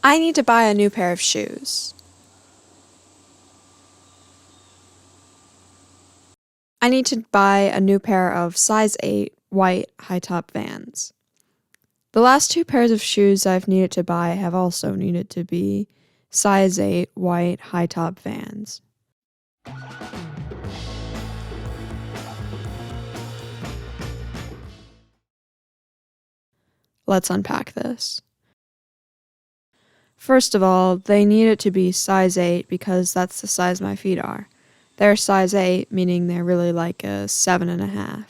I need to buy a new pair of shoes. I need to buy a new pair of size 8 white high-top Vans. The last 2 pairs of shoes I've needed to buy have also needed to be size 8 white high-top Vans. Let's unpack this. First of all, they need it to be size 8 because that's the size my feet are. They're size 8, meaning they're really like a 7.5.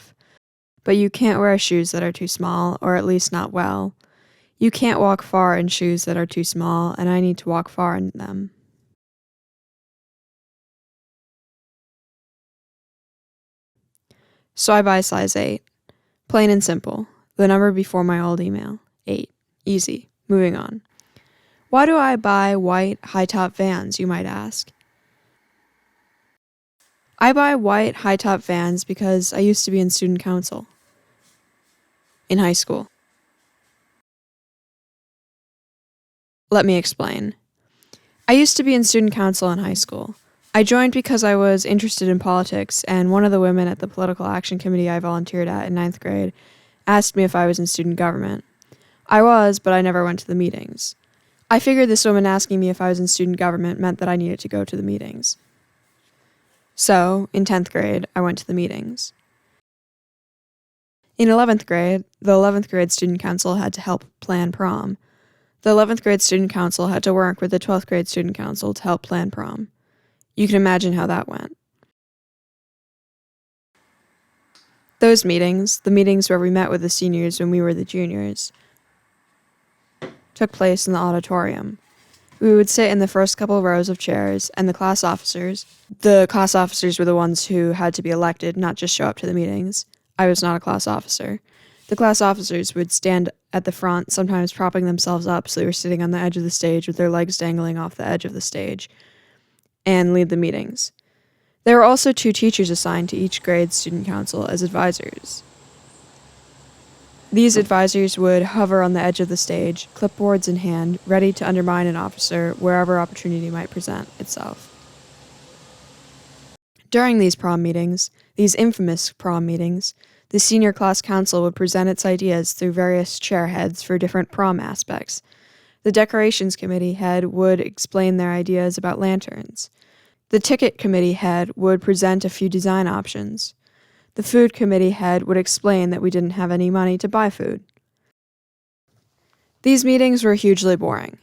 But you can't wear shoes that are too small, or at least not well. You can't walk far in shoes that are too small, and I need to walk far in them. So I buy size 8. Plain and simple. The number before my old email. 8. Easy. Moving on. Why do I buy white, high-top Vans, you might ask? I buy white, high-top Vans because I used to be in student council. In high school. Let me explain. I used to be in student council in high school. I joined because I was interested in politics, and one of the women at the political action committee I volunteered at in 9th grade asked me if I was in student government. I was, but I never went to the meetings. I figured this woman asking me if I was in student government meant that I needed to go to the meetings. So, in 10th grade, I went to the meetings. In 11th grade, the 11th grade student council had to help plan prom. The 11th grade student council had to work with the 12th grade student council to help plan prom. You can imagine how that went. Those meetings, the meetings where we met with the seniors when we were the juniors, took place in the auditorium. We would sit in the first couple rows of chairs, and the class officers were the ones who had to be elected, not just show up to the meetings. I was not a class officer. The class officers would stand at the front, sometimes propping themselves up so they were sitting on the edge of the stage with their legs dangling off the edge of the stage, and lead the meetings. There were also 2 teachers assigned to each grade's student council as advisors. These advisors would hover on the edge of the stage, clipboards in hand, ready to undermine an officer wherever opportunity might present itself. During these prom meetings, these infamous prom meetings, the senior class council would present its ideas through various chairheads for different prom aspects. The decorations committee head would explain their ideas about lanterns. The ticket committee head would present a few design options. The food committee head would explain that we didn't have any money to buy food. These meetings were hugely boring.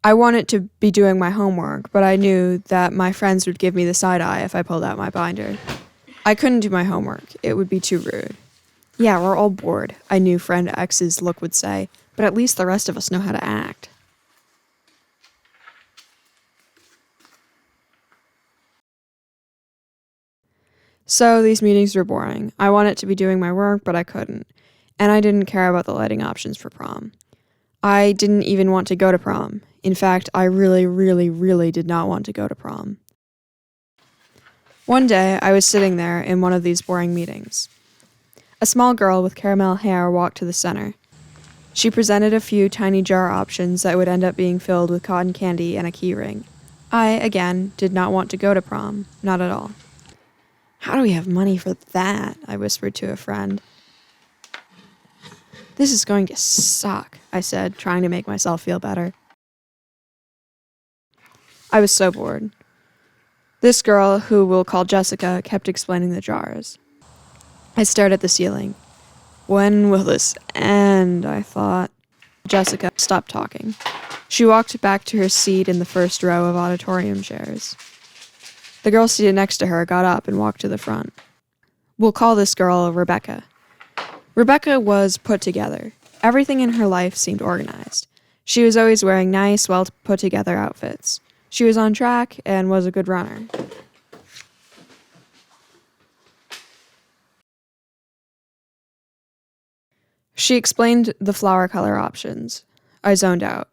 I wanted to be doing my homework, but I knew that my friends would give me the side eye if I pulled out my binder. I couldn't do my homework. It would be too rude. Yeah, we're all bored, I knew friend X's look would say, but at least the rest of us know how to act. So these meetings were boring. I wanted to be doing my work, but I couldn't. And I didn't care about the lighting options for prom. I didn't even want to go to prom. In fact, I really, really, really did not want to go to prom. One day, I was sitting there in one of these boring meetings. A small girl with caramel hair walked to the center. She presented a few tiny jar options that would end up being filled with cotton candy and a key ring. I, again, did not want to go to prom. Not at all. How do we have money for that? I whispered to a friend. This is going to suck, I said, trying to make myself feel better. I was so bored. This girl, who we'll call Jessica, kept explaining the jars. I stared at the ceiling. When will this end? I thought. Jessica stopped talking. She walked back to her seat in the first row of auditorium chairs. The girl seated next to her got up and walked to the front. We'll call this girl Rebecca. Rebecca was put together. Everything in her life seemed organized. She was always wearing nice, well-put-together outfits. She was on track and was a good runner. She explained the flower color options. I zoned out.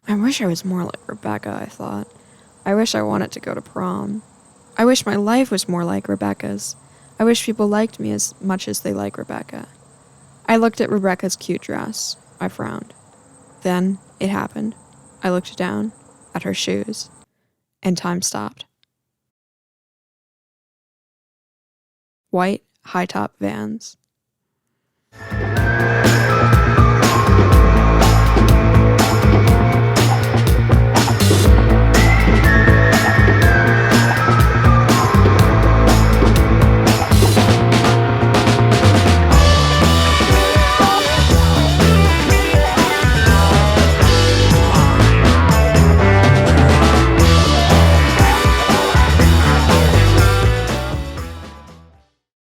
I wish I was more like Rebecca, I thought. I wish I wanted to go to prom. I wish my life was more like Rebecca's. I wish people liked me as much as they like Rebecca. I looked at Rebecca's cute dress. I frowned. Then it happened. I looked down at her shoes, and time stopped. White, high-top Vans.